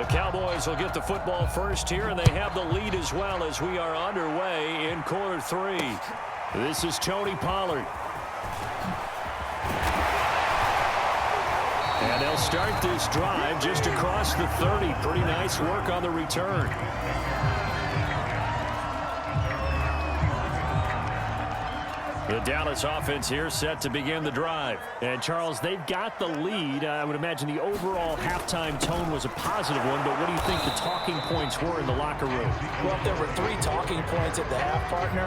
The Cowboys will get the football first here, and they have the lead as well as we are underway in quarter 3. This is Tony Pollard. And they'll start this drive just across the 30. Pretty nice work on the return. The Dallas offense here set to begin the drive. And, Charles, they've got the lead. I would imagine the overall halftime tone was a positive one, but what do you think the talking points were in the locker room? Well, if there were 3 talking points at the half, partner,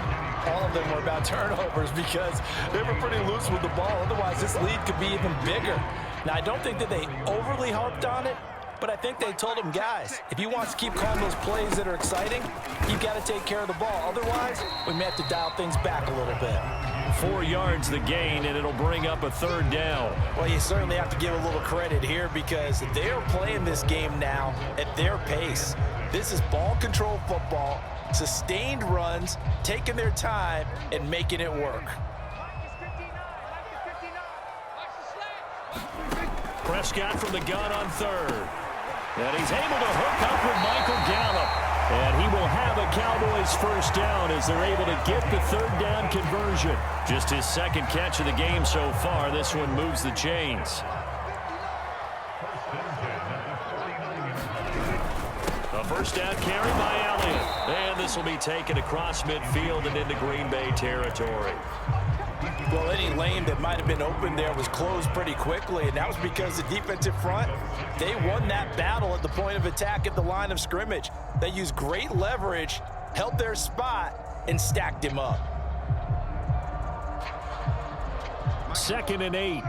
all of them were about turnovers because they were pretty loose with the ball. Otherwise, this lead could be even bigger. Now, I don't think that they overly harped on it, but I think they told them, guys, if you want to keep calling those plays that are exciting, you've got to take care of the ball. Otherwise, we may have to dial things back a little bit. 4 yards the gain, and it'll bring up a 3rd down. Well, you certainly have to give a little credit here because they're playing this game now at their pace. This is ball control football, sustained runs, taking their time, and making it work. Prescott from the gun on 3rd. And he's able to hook up with Michael Gallup. And he will have a Cowboys first down as they're able to get the 3rd down conversion. Just his 2nd catch of the game so far. This one moves the chains. A first down carry by Elliott. And this will be taken across midfield and into Green Bay territory. Well, any lane that might have been open there was closed pretty quickly, and that was because the defensive front, they won that battle at the point of attack at the line of scrimmage. They used great leverage, held their spot, and stacked him up. 2nd and 8.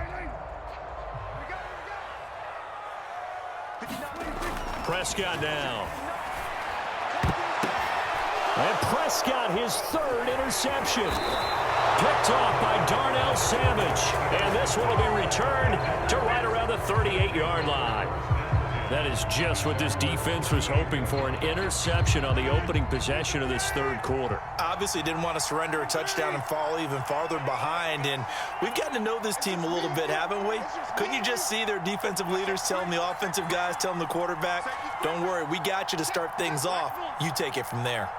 Prescott now. And Prescott, his 3rd interception. Picked off by Darnell Savage. And this one will be returned to right around the 38-yard line. That is just what this defense was hoping for, an interception on the opening possession of this 3rd quarter. Obviously didn't want to surrender a touchdown and fall even farther behind. And we've gotten to know this team a little bit, haven't we? Couldn't you just see their defensive leaders telling the offensive guys, telling the quarterback, don't worry, we got you to start things off. You take it from there.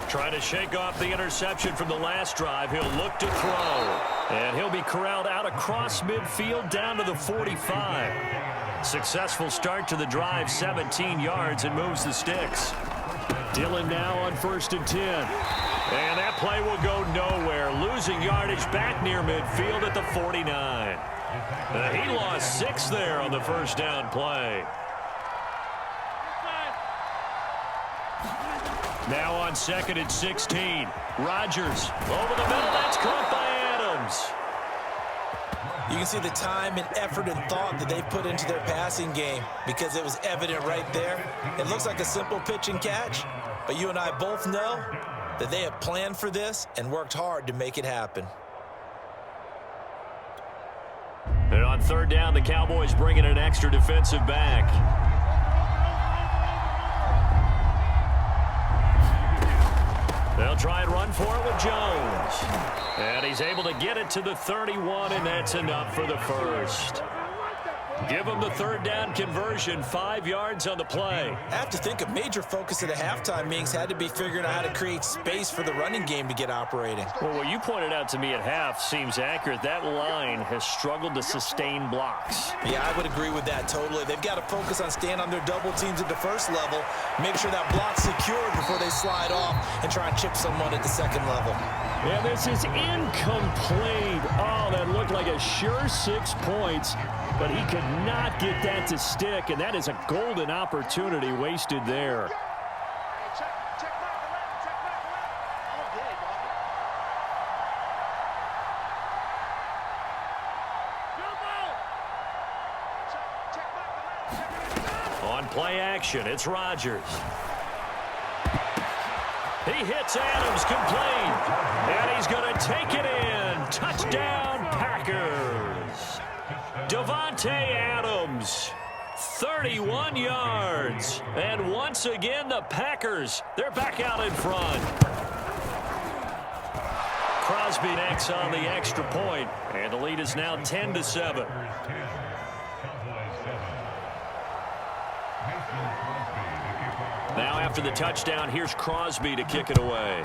Trying to shake off the interception from the last drive. He'll look to throw. And he'll be corralled out across midfield down to the 45. Successful start to the drive, 17 yards, and moves the sticks. Dillon now on 1st and 10. And that play will go nowhere. Losing yardage back near midfield at the 49. He lost 6 there on the first down play. Now on 2nd and 16. Rodgers over the middle. That's caught by Adams. You can see the time and effort and thought that they put into their passing game because it was evident right there. It looks like a simple pitch and catch, but you and I both know that they have planned for this and worked hard to make it happen. And on 3rd down, the Cowboys bring in an extra defensive back. They'll try and run for it with Jones. And he's able to get it to the 31, and that's enough for the first. Give them the 3rd down conversion, 5 yards on the play. I have to think a major focus at the halftime meetings had to be figuring out how to create space for the running game to get operating. Well, what you pointed out to me at half seems accurate. That line has struggled to sustain blocks. Yeah, I would agree with that totally. They've got to focus on staying on their double teams at the first level, make sure that block's secured before they slide off and try and chip someone at the 2nd level. Yeah, this is incomplete. Oh, that looked like a sure 6 points. But he could not get that to stick, and that is a golden opportunity wasted there. On play action, it's Rodgers. He hits Adams complete, and he's going to take it in. Touchdown, Packers. Davante Adams, 31 yards. And once again, the Packers, they're back out in front. Crowd Crosby next on the extra point, and the lead is now 10-7. Now after the touchdown, here's Crosby to kick it away.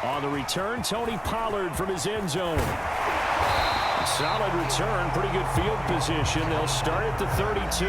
On the return, Tony Pollard from his end zone. Solid return, pretty good field position. They'll start at the 32.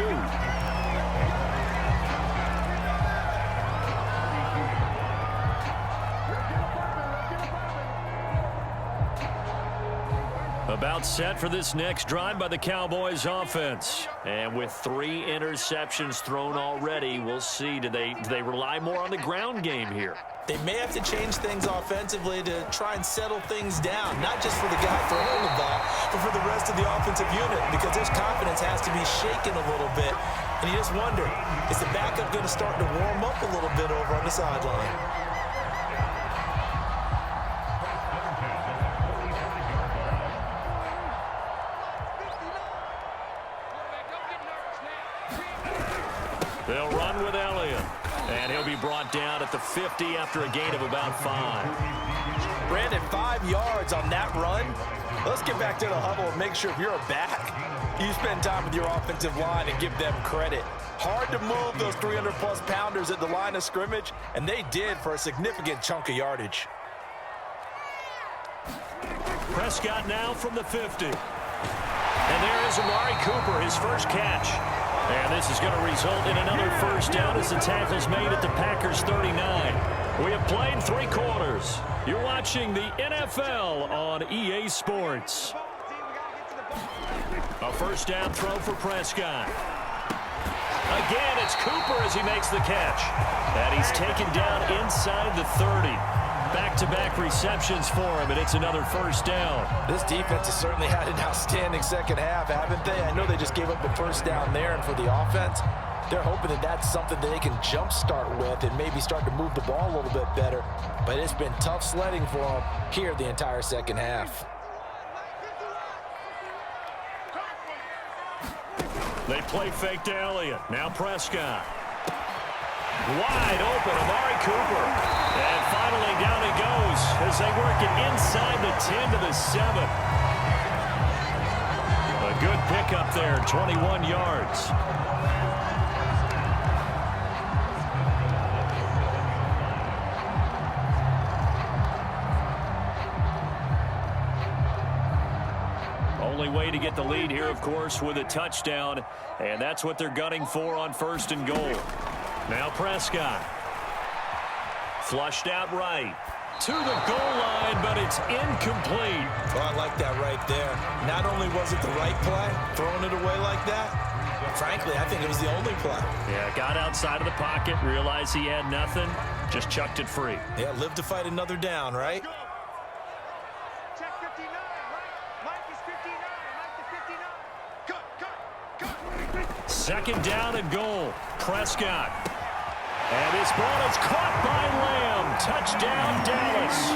About set for this next drive by the Cowboys offense. And with 3 interceptions thrown already, we'll see. Do they rely more on the ground game here? They may have to change things offensively to try and settle things down, not just for the guy throwing the ball, but for the rest of the offensive unit, because his confidence has to be shaken a little bit. And you just wonder, is the backup going to start to warm up a little bit over on the sideline? They'll run with Elliott, and he'll be brought down at the 50 after a gain of about 5. Brandon, 5 yards on that run. Let's get back to the huddle and make sure if you're a back, you spend time with your offensive line and give them credit. Hard to move those 300-plus pounders at the line of scrimmage, and they did for a significant chunk of yardage. Prescott now from the 50. And there is Amari Cooper, his first catch. And this is going to result in another first down as the tackle's made at the Packers' 39. We have played 3 quarters. You're watching the NFL on EA Sports. A first down throw for Prescott. Again, it's Cooper as he makes the catch. And he's taken down inside the 30. Back-to-back receptions for him, and it's another first down. This defense has certainly had an outstanding second half, haven't they? I know they just gave up a first down there, and for the offense, they're hoping that that's something that they can jumpstart with and maybe start to move the ball a little bit better. But it's been tough sledding for them here the entire second half. They play fake to Elliott. Now Prescott. Wide open, Amari Cooper. And finally down he goes as they work it inside the 10 to the 7. A good pickup there, 21 yards. Only way to get the lead here, of course, with a touchdown. And that's what they're gunning for on 1st and goal. Now Prescott. Flushed out right. To the goal line, but it's incomplete. Oh, I like that right there. Not only was it the right play, throwing it away like that, frankly, I think it was the only play. Yeah, got outside of the pocket, realized he had nothing, just chucked it free. Yeah, live to fight another down, right? Check 59, right? Mike is 59. Mike is 59. Cut. Second down and goal. Prescott. And this ball is caught by Lamb. Touchdown, Dallas.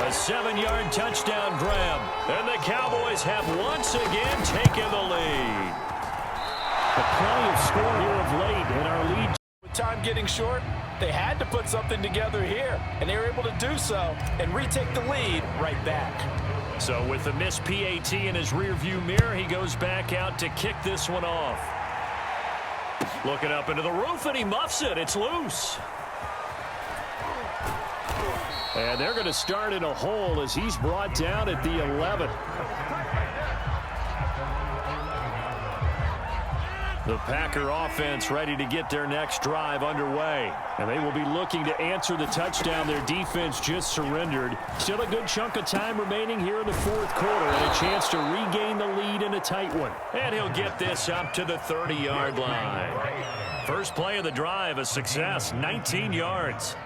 A 7-yard touchdown grab. And the Cowboys have once again taken the lead. A plenty of score here of late in our lead. With time getting short, they had to put something together here, and they were able to do so and retake the lead right back. So with the missed PAT in his rearview mirror, he goes back out to kick this one off. Looking up into the roof, and he muffs it. It's loose. And they're going to start in a hole as he's brought down at the 11. The Packer offense ready to get their next drive underway. And they will be looking to answer the touchdown their defense just surrendered. Still a good chunk of time remaining here in the 4th quarter and a chance to regain the lead in a tight one. And he'll get this up to the 30-yard line. First play of the drive, a success, 19 yards.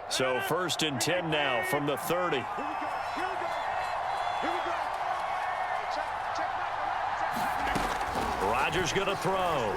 So 1st and 10 now from the 30. Here we go. Check. Rodgers going to throw.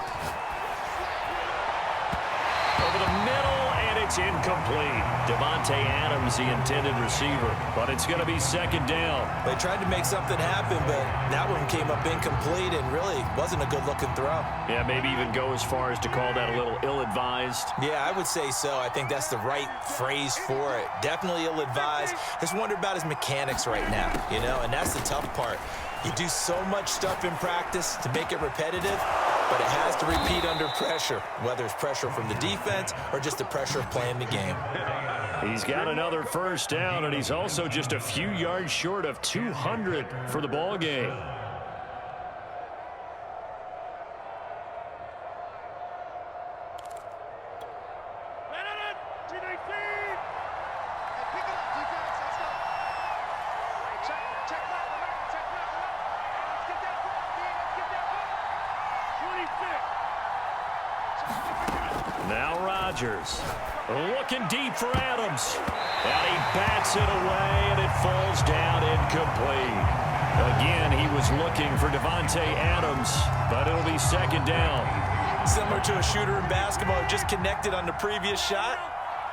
Over the middle, and It's incomplete. Davante Adams, the intended receiver. But it's going to be second down. They tried to make something happen, but that one came up incomplete and really wasn't a good-looking throw. Yeah, maybe even go as far as to call that a little ill-advised. Yeah, I would say so. I think that's the right phrase for it. Definitely ill-advised. Just wonder about his mechanics right now, you know, and that's the tough part. You do so much stuff in practice to make it repetitive, but it has to repeat under pressure, whether it's pressure from the defense or just the pressure of playing the game. He's got another first down, and he's also just a few yards short of 200 for the ball game. Now Rodgers looking deep for Adams. And he bats it away, and it falls down incomplete. Again, he was looking for Davante Adams, but it'll be second down. Similar to a shooter in basketball who just connected on the previous shot.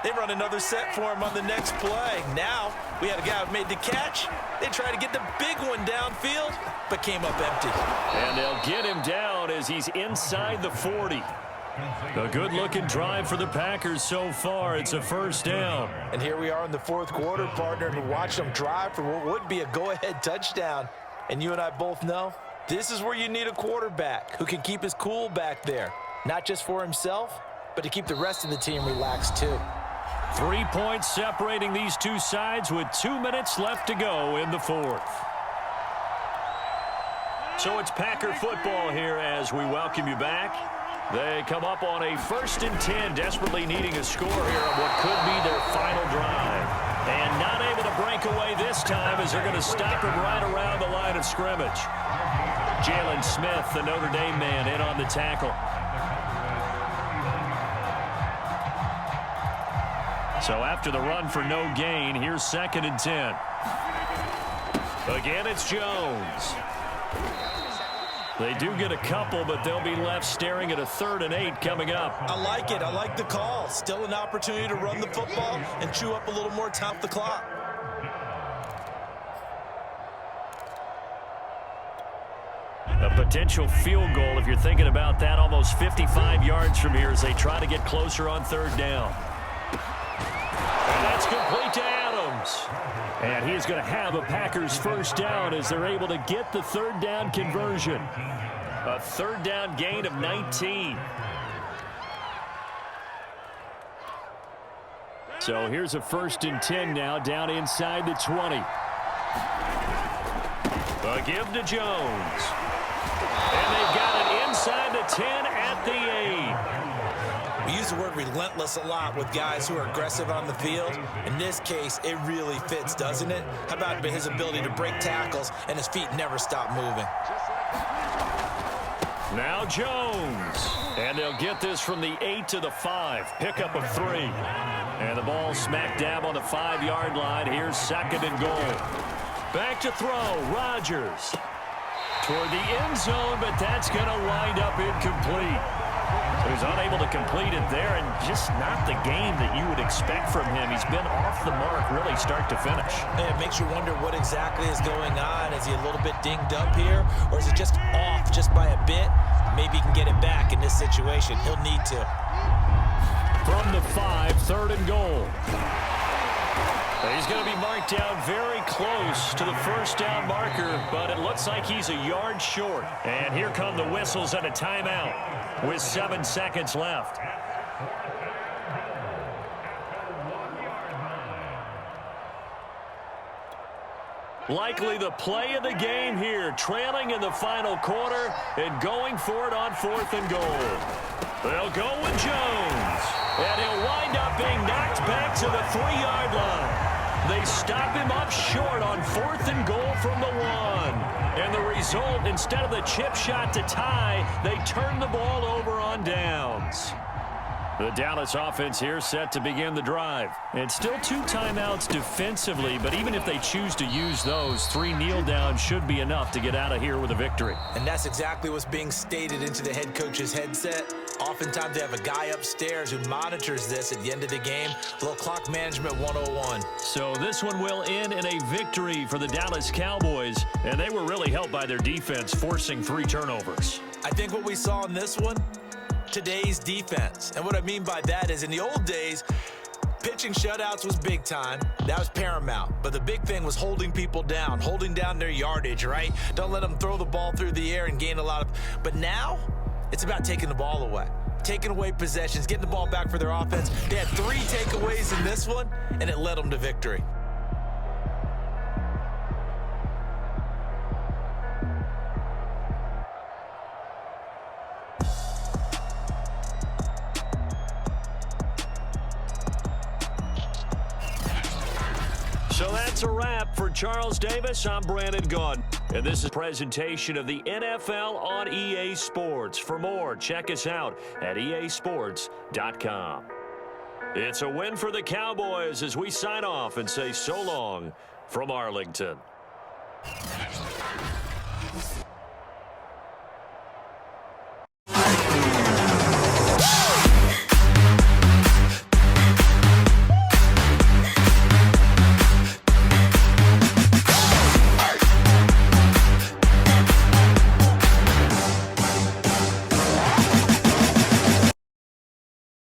They run another set for him on the next play. Now, we had a guy who made the catch. They tried to get the big one downfield, but came up empty. And they'll get him down as he's inside the 40. A good-looking drive for the Packers so far. It's a first down. And here we are in the fourth quarter, partner, and watch them drive for what would be a go-ahead touchdown. And you and I both know this is where you need a quarterback who can keep his cool back there. Not just for himself, but to keep the rest of the team relaxed too. 3 points separating these two sides with 2 minutes left to go in the fourth. So it's Packer football here as we welcome you back. They come up on a 1st and 10, desperately needing a score here on what could be their final drive. And not able to break away this time as they're going to stop him right around the line of scrimmage. Jalen Smith, the Notre Dame man, in on the tackle. So after the run for no gain, here's 2nd and 10. Again, it's Jones. They do get a couple, but they'll be left staring at a 3rd and 8 coming up. I like it. I like the call. Still an opportunity to run the football and chew up a little more time off the clock. A potential field goal, if you're thinking about that, almost 55 yards from here as they try to get closer on 3rd down. And that's complete to Adams. And he's going to have a Packers first down as they're able to get the 3rd down conversion. A 3rd down gain of 19. So here's a 1st and 10 now down inside the 20. A give to Jones. And they've got it inside the 10 at the 8. We use the word relentless a lot with guys who are aggressive on the field. In this case, it really fits, doesn't it? How about his ability to break tackles and his feet never stop moving? Now Jones. And they'll get this from the 8 to the 5. Pickup of 3. And the ball smack dab on the 5-yard line. Here's 2nd and goal. Back to throw. Rodgers. Toward the end zone, but that's going to wind up incomplete. So he's unable to complete it there, and just not the game that you would expect from him. He's been off the mark really start to finish. And it makes you wonder what exactly is going on. Is he a little bit dinged up here, or is it just off just by a bit? Maybe he can get it back in this situation. He'll need to. From the 5, 3rd and goal. He's going to be marked down very close to the first down marker, but it looks like he's a yard short. And here come the whistles and a timeout with 7 seconds left. Likely the play of the game here, trailing in the final quarter and going for it on 4th and goal. They'll go with Jones, and he'll wind up being knocked back to the 3-yard line. They stop him up short on 4th and goal from the 1. And the result, instead of the chip shot to tie, they turn the ball over on downs. The Dallas offense here set to begin the drive. And still 2 timeouts defensively, but even if they choose to use those, 3 kneel downs should be enough to get out of here with a victory. And that's exactly what's being stated into the head coach's headset. Oftentimes they have a guy upstairs who monitors this at the end of the game. A little clock management 101. So this one will end in a victory for the Dallas Cowboys, and they were really helped by their defense forcing 3 turnovers. I think what we saw in this one, today's defense. And what I mean by that is in the old days, pitching shutouts was big time. That was paramount. But the big thing was holding people down, holding down their yardage, right? Don't let them throw the ball through the air and gain a lot of... But now, it's about taking the ball away. Taking away possessions, getting the ball back for their offense. They had 3 takeaways in this one, and it led them to victory. So that's a wrap for Charles Davis. I'm Brandon Gaudin, and this is a presentation of the NFL on EA Sports. For more, check us out at easports.com. It's a win for the Cowboys as we sign off and say so long from Arlington.